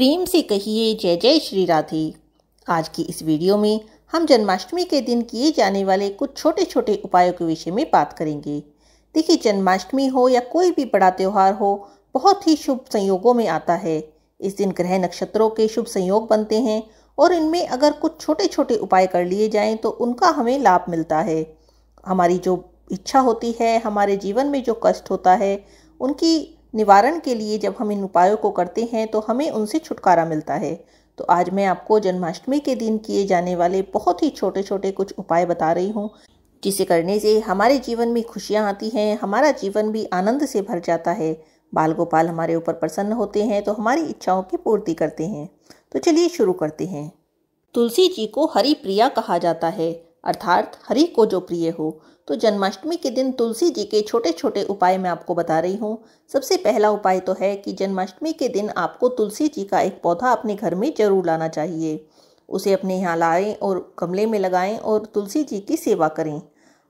प्रेम से कहिए जय जय श्री राधे। आज की इस वीडियो में हम जन्माष्टमी के दिन किए जाने वाले कुछ छोटे छोटे उपायों के विषय में बात करेंगे। देखिए, जन्माष्टमी हो या कोई भी बड़ा त्यौहार हो, बहुत ही शुभ संयोगों में आता है। इस दिन ग्रह नक्षत्रों के शुभ संयोग बनते हैं और इनमें अगर कुछ छोटे छोटे उपाय कर लिए जाएं तो उनका हमें लाभ मिलता है। हमारी जो इच्छा होती है, हमारे जीवन में जो कष्ट होता है, उनकी निवारण के लिए जब हम इन उपायों को करते हैं तो हमें उनसे छुटकारा मिलता है। तो आज मैं आपको जन्माष्टमी के दिन किए जाने वाले बहुत ही छोटे छोटे कुछ उपाय बता रही हूँ, जिसे करने से हमारे जीवन में खुशियाँ आती हैं, हमारा जीवन भी आनंद से भर जाता है। बाल गोपाल हमारे ऊपर प्रसन्न होते हैं तो हमारी इच्छाओं की पूर्ति करते हैं। तो चलिए शुरू करते हैं। तुलसी जी को हरि प्रिया कहा जाता है, अर्थात हरि को जो प्रिय हो। तो जन्माष्टमी के दिन तुलसी जी के छोटे छोटे उपाय मैं आपको बता रही हूँ। सबसे पहला उपाय तो है कि जन्माष्टमी के दिन आपको तुलसी जी का एक पौधा अपने घर में जरूर लाना चाहिए। उसे अपने यहाँ लाएं और गमले में लगाएं और तुलसी जी की सेवा करें।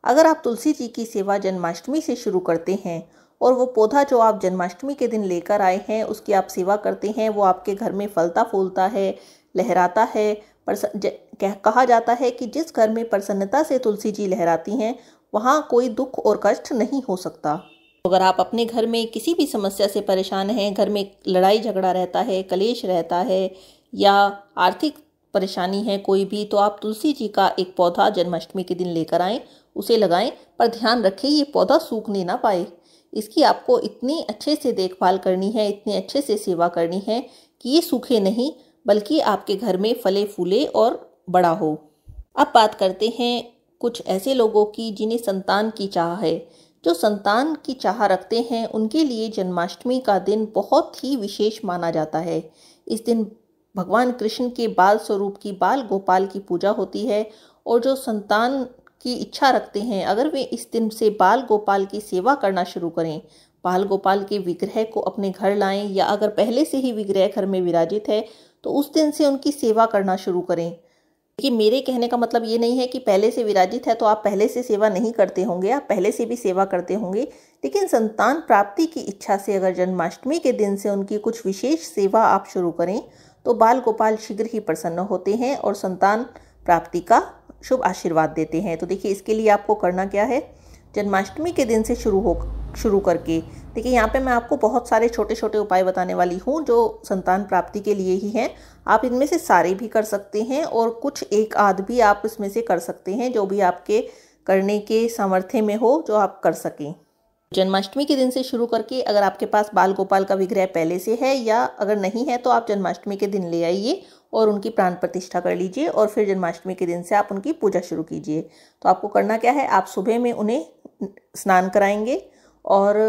अगर आप तुलसी जी की सेवा जन्माष्टमी से शुरू करते हैं और वो पौधा जो आप जन्माष्टमी के दिन लेकर आए हैं उसकी आप सेवा करते हैं, वो आपके घर में फलता फूलता है, लहराता है। कहा जाता है कि जिस घर में प्रसन्नता से तुलसी जी लहराती हैं वहाँ कोई दुख और कष्ट नहीं हो सकता। अगर आप अपने घर में किसी भी समस्या से परेशान हैं, घर में लड़ाई झगड़ा रहता है, कलेश रहता है या आर्थिक परेशानी है कोई भी, तो आप तुलसी जी का एक पौधा जन्माष्टमी के दिन लेकर आएँ, उसे लगाएं। पर ध्यान रखें ये पौधा सूखने ना पाए। इसकी आपको इतनी अच्छे से देखभाल करनी है, इतने अच्छे से सेवा करनी है कि ये सूखे नहीं, बल्कि आपके घर में फले फूले और बड़ा हो। अब बात करते हैं कुछ ऐसे लोगों की जिन्हें संतान की चाह है। जो संतान की चाह रखते हैं उनके लिए जन्माष्टमी का दिन बहुत ही विशेष माना जाता है। इस दिन भगवान कृष्ण के बाल स्वरूप की बाल गोपाल की पूजा होती है और जो संतान की इच्छा रखते हैं, अगर वे इस दिन से बाल गोपाल की सेवा करना शुरू करें, बाल गोपाल के विग्रह को अपने घर लाएं या अगर पहले से ही विग्रह घर में विराजित है तो उस दिन से उनकी सेवा करना शुरू करें। कि मेरे कहने का मतलब ये नहीं है कि पहले से विराजित है तो आप पहले से सेवा नहीं करते होंगे, आप पहले से भी सेवा करते होंगे, लेकिन संतान प्राप्ति की इच्छा से अगर जन्माष्टमी के दिन से उनकी कुछ विशेष सेवा आप शुरू करें तो बाल गोपाल शीघ्र ही प्रसन्न होते हैं और संतान प्राप्ति का शुभ आशीर्वाद देते हैं। तो देखिए, इसके लिए आपको करना क्या है, जन्माष्टमी के दिन से शुरू करके देखिए, यहाँ पे मैं आपको बहुत सारे छोटे छोटे उपाय बताने वाली हूँ जो संतान प्राप्ति के लिए ही हैं। आप इनमें से सारे भी कर सकते हैं और कुछ एक आध भी आप इसमें से कर सकते हैं, जो भी आपके करने के सामर्थ्य में हो, जो आप कर सकें। जन्माष्टमी के दिन से शुरू करके अगर आपके पास बाल गोपाल का विग्रह पहले से है या अगर नहीं है तो आप जन्माष्टमी के दिन ले आइए और उनकी प्राण प्रतिष्ठा कर लीजिए और फिर जन्माष्टमी के दिन से आप उनकी पूजा शुरू कीजिए। तो आपको करना क्या है, आप सुबह में उन्हें स्नान कराएंगे और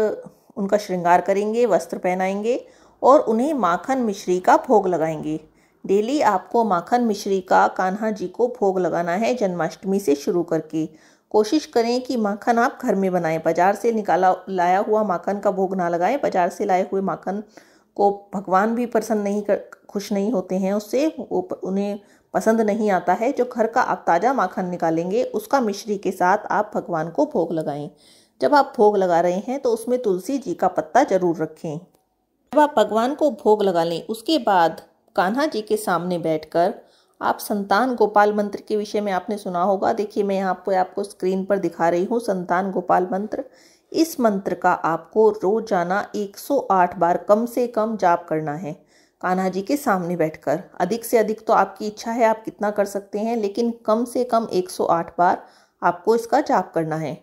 उनका श्रृंगार करेंगे, वस्त्र पहनाएंगे और उन्हें माखन मिश्री का भोग लगाएंगे। डेली आपको माखन मिश्री का कान्हा जी को भोग लगाना है जन्माष्टमी से शुरू करके। कोशिश करें कि माखन आप घर में बनाएं, बाजार से लाया हुआ माखन का भोग ना लगाएं। बाजार से लाए हुए माखन को भगवान भी खुश नहीं होते हैं उससे, उन्हें पसंद नहीं आता है। जो घर का आप ताज़ा माखन निकालेंगे उसका मिश्री के साथ आप भगवान को भोग लगाएं। जब आप भोग लगा रहे हैं तो उसमें तुलसी जी का पत्ता जरूर रखें। जब आप भगवान को भोग लगा लें उसके बाद कान्हा जी के सामने बैठकर आप संतान गोपाल मंत्र के विषय में आपने सुना होगा। देखिए, मैं यहाँ पे आपको स्क्रीन पर दिखा रही हूँ संतान गोपाल मंत्र। इस मंत्र का आपको रोजाना 108 बार कम से कम जाप करना है कान्हा जी के सामने बैठकर। अधिक से अधिक तो आपकी इच्छा है, आप कितना कर सकते हैं, लेकिन कम से कम 108 बार आपको इसका जाप करना है।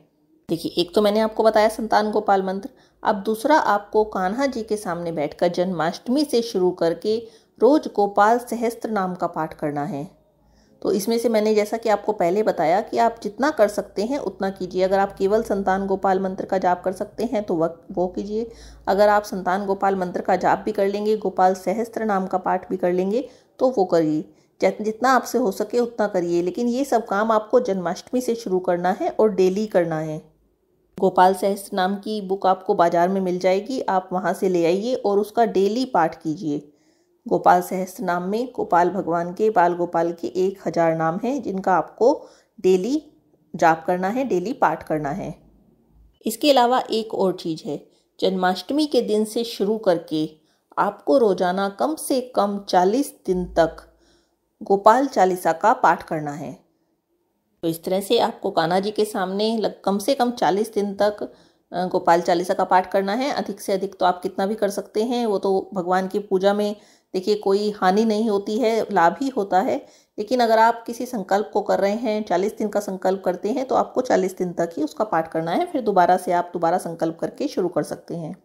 देखिए, एक तो मैंने आपको बताया संतान गोपाल मंत्र। अब दूसरा, आपको कान्हा जी के सामने बैठकर जन्माष्टमी से शुरू करके रोज गोपाल सहस्त्र नाम का पाठ करना है। तो इसमें से मैंने जैसा कि आपको पहले बताया कि आप जितना कर सकते हैं उतना कीजिए। अगर आप केवल संतान गोपाल मंत्र का जाप कर सकते हैं तो वो कीजिए। अगर आप संतान गोपाल मंत्र का जाप भी कर लेंगे, गोपाल सहस्त्र नाम का पाठ भी कर लेंगे तो वो करिए। जितना आपसे हो सके उतना करिए, लेकिन ये सब काम आपको जन्माष्टमी से शुरू करना है और डेली करना है। गोपाल सहस्त्र नाम की बुक आपको बाजार में मिल जाएगी, आप वहाँ से ले आइए और उसका डेली पाठ कीजिए। गोपाल सहस्त्र नाम में गोपाल भगवान के, बाल गोपाल के 1000 नाम हैं जिनका आपको डेली जाप करना है, डेली पाठ करना है। इसके अलावा एक और चीज़ है, जन्माष्टमी के दिन से शुरू करके आपको रोजाना कम से कम 40 दिन तक गोपाल चालीसा का पाठ करना है। तो इस तरह से आपको कान्हा जी के सामने कम से कम 40 दिन तक गोपाल चालीसा का पाठ करना है। अधिक से अधिक तो आप कितना भी कर सकते हैं, वो तो भगवान की पूजा में देखिए कोई हानि नहीं होती है, लाभ ही होता है। लेकिन अगर आप किसी संकल्प को कर रहे हैं, 40 दिन का संकल्प करते हैं, तो आपको 40 दिन तक ही उसका पाठ करना है। फिर दोबारा से आप दोबारा संकल्प करके शुरू कर सकते हैं।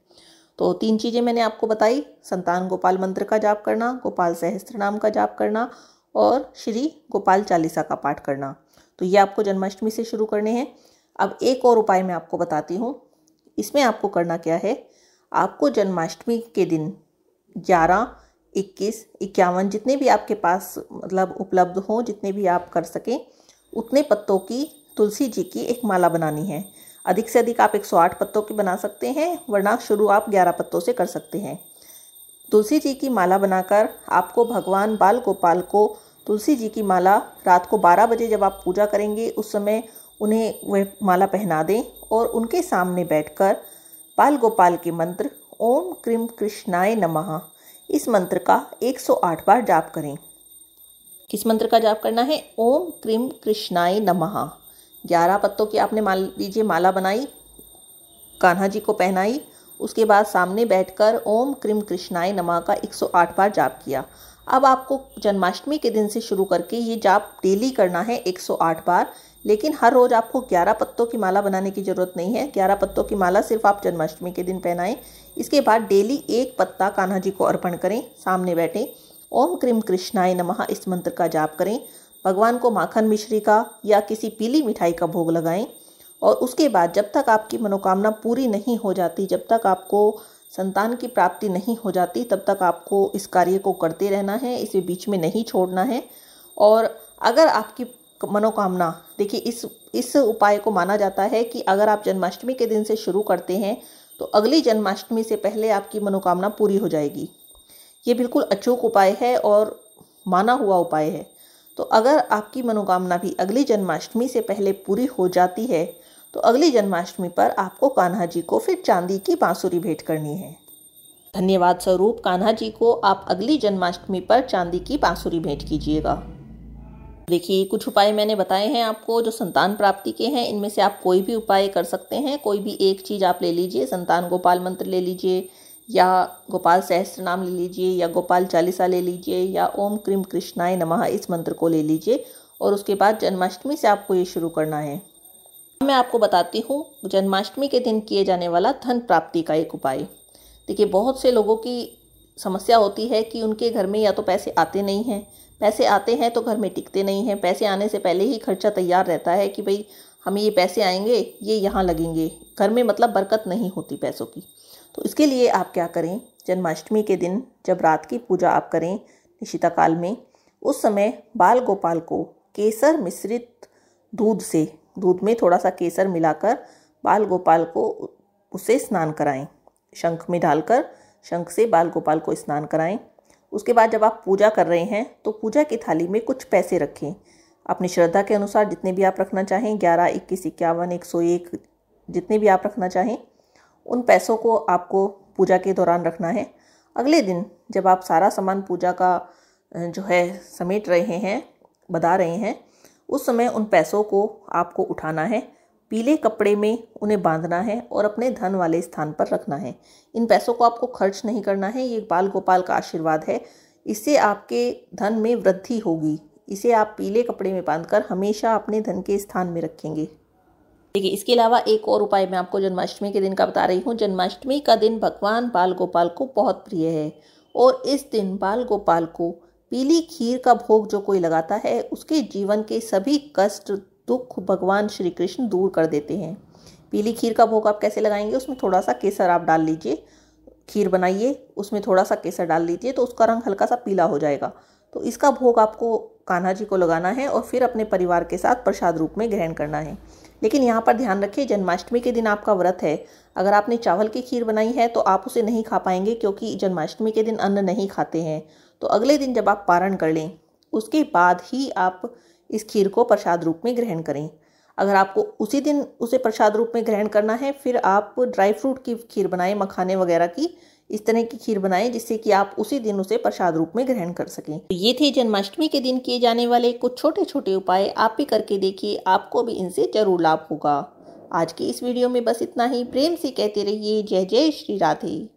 तो 3 चीज़ें मैंने आपको बताई, संतान गोपाल मंत्र का जाप करना, गोपाल सहस्त्र नाम का जाप करना और श्री गोपाल चालीसा का पाठ करना। तो ये आपको जन्माष्टमी से शुरू करने हैं। अब एक और उपाय मैं आपको बताती हूँ। इसमें आपको करना क्या है, आपको जन्माष्टमी के दिन 11, 21, 51 जितने भी आपके पास मतलब उपलब्ध हों, जितने भी आप कर सकें, उतने पत्तों की तुलसी जी की एक माला बनानी है। अधिक से अधिक आप 108 पत्तों की बना सकते हैं, वरना शुरू आप 11 पत्तों से कर सकते हैं। तुलसी जी की माला बनाकर आपको भगवान बाल गोपाल को तुलसी जी की माला रात को 12 बजे जब आप पूजा करेंगे उस समय उन्हें वह माला पहना दें और उनके सामने बैठकर बाल गोपाल के मंत्र ओम क्रीम कृष्णाय नमः इस मंत्र का 108 बार जाप करें। किस मंत्र का जाप करना है? ओम क्रीम कृष्णाय नमः। 11 पत्तों की आपने मान लीजिए माला बनाई, कान्हा जी को पहनाई, उसके बाद सामने बैठकर ओम क्रीम कृष्णाय नमः का 108 बार जाप किया। अब आपको जन्माष्टमी के दिन से शुरू करके ये जाप डेली करना है 108 बार। लेकिन हर रोज़ आपको 11 पत्तों की माला बनाने की ज़रूरत नहीं है। 11 पत्तों की माला सिर्फ आप जन्माष्टमी के दिन पहनाएं। इसके बाद डेली 1 पत्ता कान्हा जी को अर्पण करें, सामने बैठें, ओम क्रीम कृष्णाय नमः इस मंत्र का जाप करें। भगवान को माखन मिश्री का या किसी पीली मिठाई का भोग लगाएं और उसके बाद जब तक आपकी मनोकामना पूरी नहीं हो जाती, जब तक आपको संतान की प्राप्ति नहीं हो जाती, तब तक आपको इस कार्य को करते रहना है, इसे बीच में नहीं छोड़ना है। और अगर आपकी मनोकामना, देखिए इस उपाय को माना जाता है कि अगर आप जन्माष्टमी के दिन से शुरू करते हैं तो अगली जन्माष्टमी से पहले आपकी मनोकामना पूरी हो जाएगी। ये बिल्कुल अचूक उपाय है और माना हुआ उपाय है। तो अगर आपकी मनोकामना भी अगली जन्माष्टमी से पहले पूरी हो जाती है तो अगली जन्माष्टमी पर आपको कान्हा जी को फिर चांदी की बांसुरी भेंट करनी है। धन्यवाद स्वरूप कान्हा जी को आप अगली जन्माष्टमी पर चांदी की बांसुरी भेंट कीजिएगा। देखिए कुछ उपाय मैंने बताए हैं आपको जो संतान प्राप्ति के हैं। इनमें से आप कोई भी उपाय कर सकते हैं, कोई भी एक चीज़ आप ले लीजिए। संतान गोपाल मंत्र ले लीजिए या गोपाल सहस्त्र नाम ले लीजिए या गोपाल चालीसा ले लीजिए या ओम क्रीम कृष्णाय नमः इस मंत्र को ले लीजिए और उसके बाद जन्माष्टमी से आपको ये शुरू करना है। मैं आपको बताती हूँ जन्माष्टमी के दिन किए जाने वाला धन प्राप्ति का एक उपाय। देखिए बहुत से लोगों की समस्या होती है कि उनके घर में या तो पैसे आते नहीं हैं, पैसे आते हैं तो घर में टिकते नहीं हैं। पैसे आने से पहले ही खर्चा तैयार रहता है कि भाई हमें ये पैसे आएंगे, ये यहाँ लगेंगे। घर में मतलब बरकत नहीं होती पैसों की। तो इसके लिए आप क्या करें, जन्माष्टमी के दिन जब रात की पूजा आप करें निशिता काल में, उस समय बाल गोपाल को केसर मिश्रित दूध में थोड़ा सा केसर मिलाकर बाल गोपाल को उसे स्नान कराएं। शंख में डालकर शंख से बाल गोपाल को स्नान कराएं। उसके बाद जब आप पूजा कर रहे हैं तो पूजा की थाली में कुछ पैसे रखें, अपनी श्रद्धा के अनुसार जितने भी आप रखना चाहें, 11, 21, 51, 101 जितने भी आप रखना चाहें, उन पैसों को आपको पूजा के दौरान रखना है। अगले दिन जब आप सारा सामान पूजा का जो है समेट रहे हैं, बधा रहे हैं, उस समय उन पैसों को आपको उठाना है, पीले कपड़े में उन्हें बांधना है और अपने धन वाले स्थान पर रखना है। इन पैसों को आपको खर्च नहीं करना है, ये बाल गोपाल का आशीर्वाद है। इससे आपके धन में वृद्धि होगी। इसे आप पीले कपड़े में बांधकर हमेशा अपने धन के स्थान में रखेंगे। देखिए इसके अलावा एक और उपाय मैं आपको जन्माष्टमी के दिन का बता रही हूँ। जन्माष्टमी का दिन भगवान बाल गोपाल को बहुत प्रिय है और इस दिन बाल गोपाल को पीली खीर का भोग जो कोई लगाता है उसके जीवन के सभी कष्ट दुख भगवान श्री कृष्ण दूर कर देते हैं। पीली खीर का भोग आप कैसे लगाएंगे, उसमें थोड़ा सा केसर आप डाल लीजिए, खीर बनाइए, उसमें थोड़ा सा केसर डाल लीजिए तो उसका रंग हल्का सा पीला हो जाएगा। तो इसका भोग आपको कान्हा जी को लगाना है और फिर अपने परिवार के साथ प्रसाद रूप में ग्रहण करना है। लेकिन यहाँ पर ध्यान रखिए, जन्माष्टमी के दिन आपका व्रत है। अगर आपने चावल की खीर बनाई है तो आप उसे नहीं खा पाएंगे, क्योंकि जन्माष्टमी के दिन अन्न नहीं खाते हैं। तो अगले दिन जब आप पारण कर लें उसके बाद ही आप इस खीर को प्रसाद रूप में ग्रहण करें। अगर आपको उसी दिन उसे प्रसाद रूप में ग्रहण करना है, फिर आप ड्राई फ्रूट की खीर बनाएं, मखाने वगैरह की, इस तरह की खीर बनाएं जिससे कि आप उसी दिन उसे प्रसाद रूप में ग्रहण कर सकें। तो ये थे जन्माष्टमी के दिन किए जाने वाले कुछ छोटे छोटे उपाय। आप भी करके देखिए, आपको भी इनसे जरूर लाभ होगा। आज की इस वीडियो में बस इतना ही। प्रेम से कहते रहिए जय जय श्री राधे।